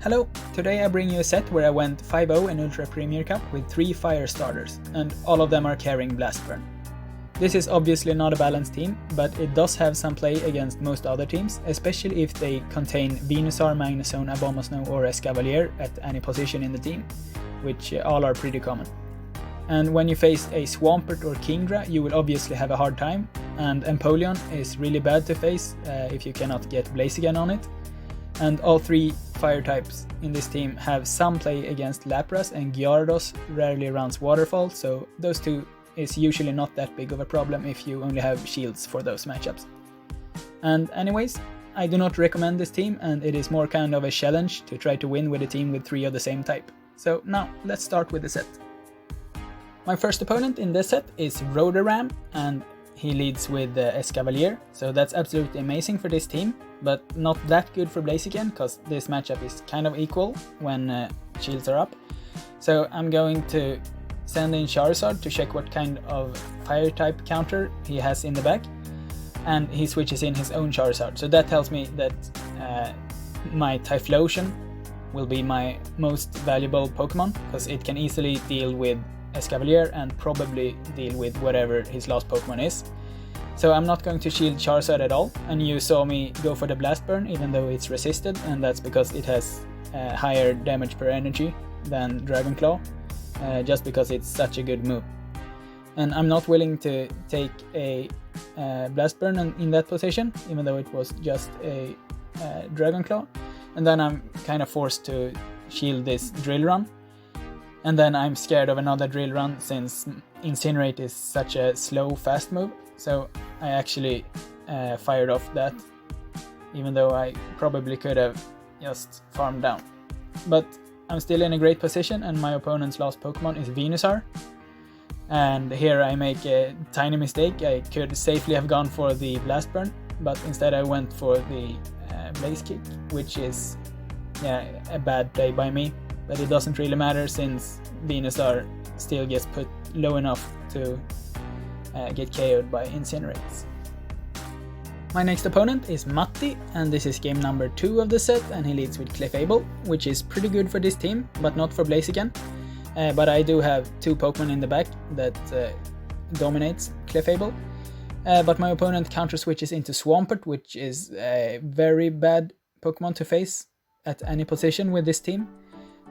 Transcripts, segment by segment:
Hello, today I bring you a set where I went 5-0 in Ultra Premier Cup with 3 fire starters, and all of them are carrying Blast Burn. This is obviously not a balanced team, but it does have some play against most other teams, especially if they contain Venusaur, Magnezone, Abomasnow or Escavalier at any position in the team, which all are pretty common. And when you face a Swampert or Kingdra, you will obviously have a hard time, and Empoleon is really bad to face if you cannot get Blaziken on it. And all 3 fire types in this team have some play against Lapras, and Gyarados rarely runs Waterfall, so those 2 is usually not that big of a problem if you only have shields for those matchups. And anyways, I do not recommend this team, and it is more kind of a challenge to try to win with a team with 3 of the same type. So now let's start with the set. My first opponent in this set is Rotoram, and he leads with Escavalier, so that's absolutely amazing for this team, but not that good for Blaziken, because this matchup is kind of equal when shields are up. So I'm going to send in Charizard to check what kind of fire type counter he has in the back, and he switches in his own Charizard. So that tells me that my Typhlosion will be my most valuable Pokemon, because it can easily deal with Escavalier and probably deal with whatever his last Pokemon is. So I'm not going to shield Charizard at all, and you saw me go for the Blast Burn even though it's resisted, and that's because it has higher damage per energy than Dragon Claw, just because it's such a good move. And I'm not willing to take a Blast Burn in that position, even though it was just a Dragon Claw, and then I'm kind of forced to shield this Drill Run. And then I'm scared of another Drill Run since Incinerate is such a slow, fast move. So I actually fired off that, even though I probably could have just farmed down. But I'm still in a great position, and my opponent's last Pokemon is Venusaur. And here I make a tiny mistake. I could safely have gone for the Blast Burn, but instead I went for the Blaze Kick, which is a bad play by me. But it doesn't really matter since Venusaur still gets put low enough to get KO'd by Incinerates. My next opponent is Matti, and this is game number 2 of the set, and he leads with Clefable, which is pretty good for this team, but not for Blaziken. But I do have 2 Pokemon in the back that dominates Clefable. But my opponent counter switches into Swampert, which is a very bad Pokemon to face at any position with this team.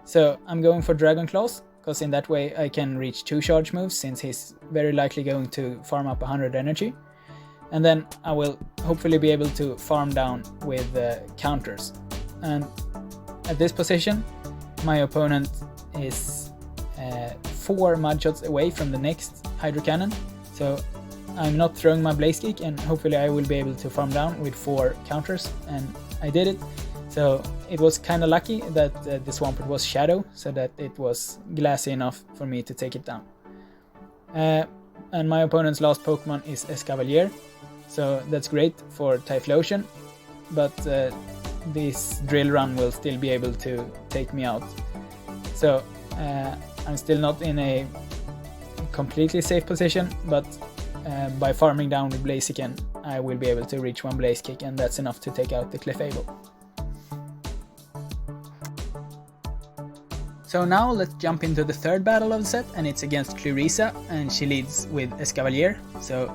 So I'm going for Dragon Claws, because in that way I can reach 2 charge moves, since he's very likely going to farm up 100 energy. And then I will hopefully be able to farm down with counters. And at this position, my opponent is 4 Mud Shots away from the next Hydro Cannon. So I'm not throwing my Blaze Kick, and hopefully I will be able to farm down with 4 counters, and I did it. So it was kind of lucky that the Swampert was Shadow, so that it was glassy enough for me to take it down. And my opponent's last Pokemon is Escavalier, so that's great for Typhlosion, but this Drill Run will still be able to take me out. So I'm still not in a completely safe position, but by farming down with Blaziken, I will be able to reach 1 Blaze Kick, and that's enough to take out the Clefable. So now let's jump into the third battle of the set, and it's against Clarissa, and she leads with Escavalier. So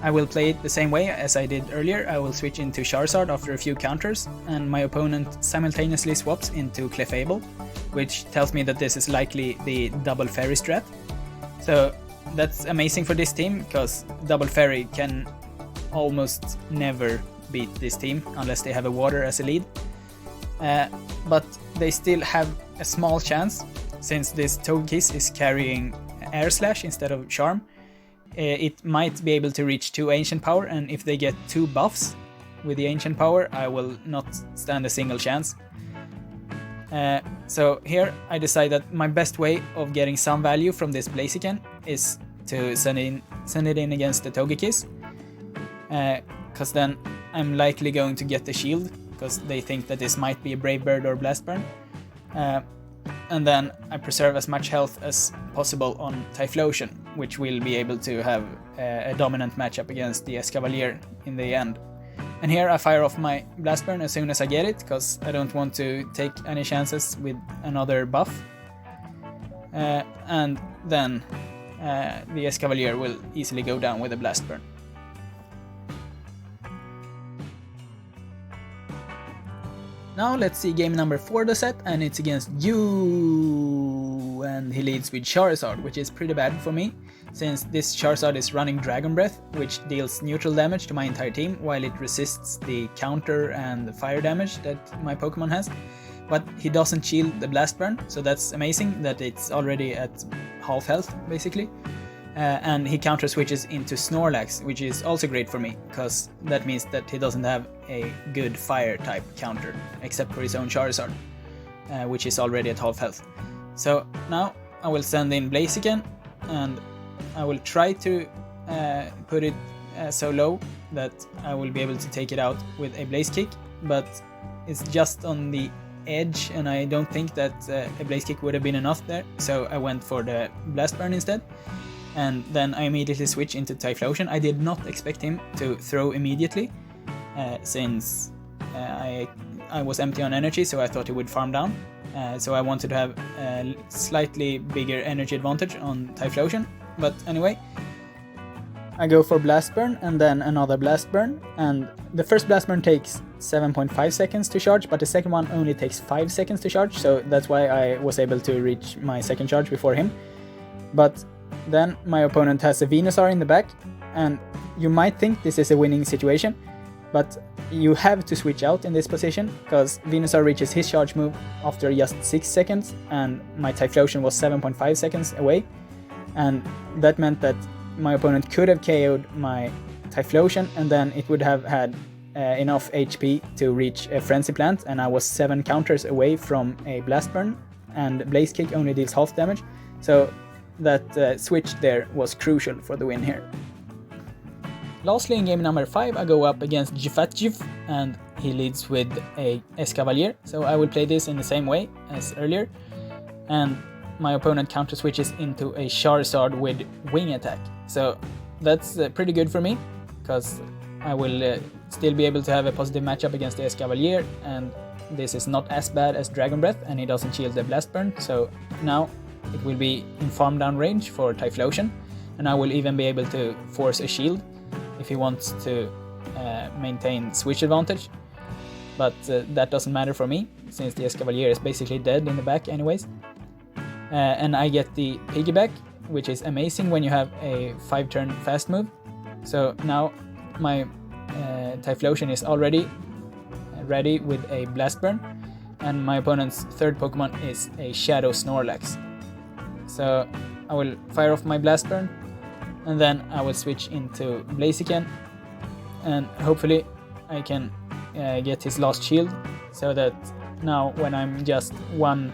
I will play it the same way as I did earlier. I will switch into Charizard after a few counters, and my opponent simultaneously swaps into Clefable, which tells me that this is likely the double fairy strat. So that's amazing for this team, because double fairy can almost never beat this team unless they have a water as a lead. But they still have a small chance, since this Togekiss is carrying Air Slash instead of Charm. It might be able to reach 2 Ancient Power, and if they get 2 buffs with the Ancient Power, I will not stand a single chance. So here I decide that my best way of getting some value from this Blaziken is to send it in against the Togekiss, because then I'm likely going to get the shield, because they think that this might be a Brave Bird or Blast Burn. And then I preserve as much health as possible on Typhlosion, which will be able to have a dominant matchup against the Escavalier in the end. And here I fire off my Blast Burn as soon as I get it, because I don't want to take any chances with another buff. And then the Escavalier will easily go down with a Blast Burn. Now let's see game number 4 of the set, and it's against you, and he leads with Charizard, which is pretty bad for me, since this Charizard is running Dragon Breath, which deals neutral damage to my entire team, while it resists the counter and the fire damage that my Pokemon has. But he doesn't shield the Blast Burn, so that's amazing that it's already at half health, basically. And he counter switches into Snorlax, which is also great for me, because that means that he doesn't have a good fire type counter, except for his own Charizard, which is already at half health. So now I will send in Blaziken, and I will try to put it so low that I will be able to take it out with a Blaze Kick, but it's just on the edge, and I don't think that a Blaze Kick would have been enough there, so I went for the Blast Burn instead. And then I immediately switch into Typhlosion. I did not expect him to throw immediately, since I was empty on energy, so I thought he would farm down. So I wanted to have a slightly bigger energy advantage on Typhlosion. But anyway, I go for Blast Burn and then another Blast Burn. And the first Blast Burn takes 7.5 seconds to charge, but the second one only takes 5 seconds to charge. So that's why I was able to reach my second charge before him. But then my opponent has a Venusaur in the back, and you might think this is a winning situation, but you have to switch out in this position, because Venusaur reaches his charge move after just 6 seconds, and my Typhlosion was 7.5 seconds away, and that meant that my opponent could have KO'd my Typhlosion, and then it would have had enough HP to reach a Frenzy Plant, and I was 7 counters away from a Blast Burn, and Blaze Kick only deals half damage, so that switch there was crucial for the win here. Lastly, in game number 5, I go up against Jifatjiv, and he leads with a Escavalier, so I will play this in the same way as earlier, and my opponent counter switches into a Charizard with Wing Attack, so that's pretty good for me, because I will still be able to have a positive matchup against the Escavalier, and this is not as bad as Dragon Breath, and he doesn't shield the Blast Burn, so now it will be in farm down range for Typhlosion, and I will even be able to force a shield if he wants to maintain switch advantage, but that doesn't matter for me, since the Escavalier is basically dead in the back anyways. And I get the piggyback, which is amazing when you have a 5-turn fast move. So now my Typhlosion is already ready with a Blast Burn, and my opponent's third Pokemon is a Shadow Snorlax. So I will fire off my Blast Burn, and then I will switch into Blaziken, and hopefully I can get his last shield, so that now when I'm just 1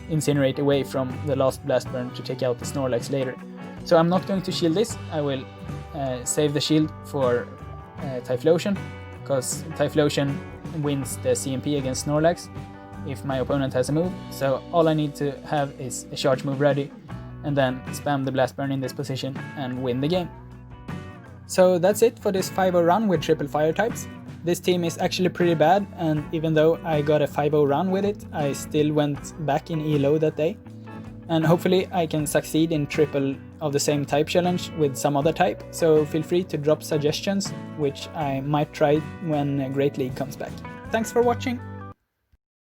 Incinerate away from the last Blast Burn to take out the Snorlax later. So I'm not going to shield this, I will save the shield for Typhlosion, because Typhlosion wins the CMP against Snorlax if my opponent has a move, so all I need to have is a charge move ready, and then spam the Blast Burn in this position and win the game. So that's it for this 5-0 run with triple fire types. This team is actually pretty bad, and even though I got a 5-0 run with it, I still went back in ELO that day. And hopefully I can succeed in triple of the same type challenge with some other type, so feel free to drop suggestions, which I might try when Great League comes back. Thanks for watching!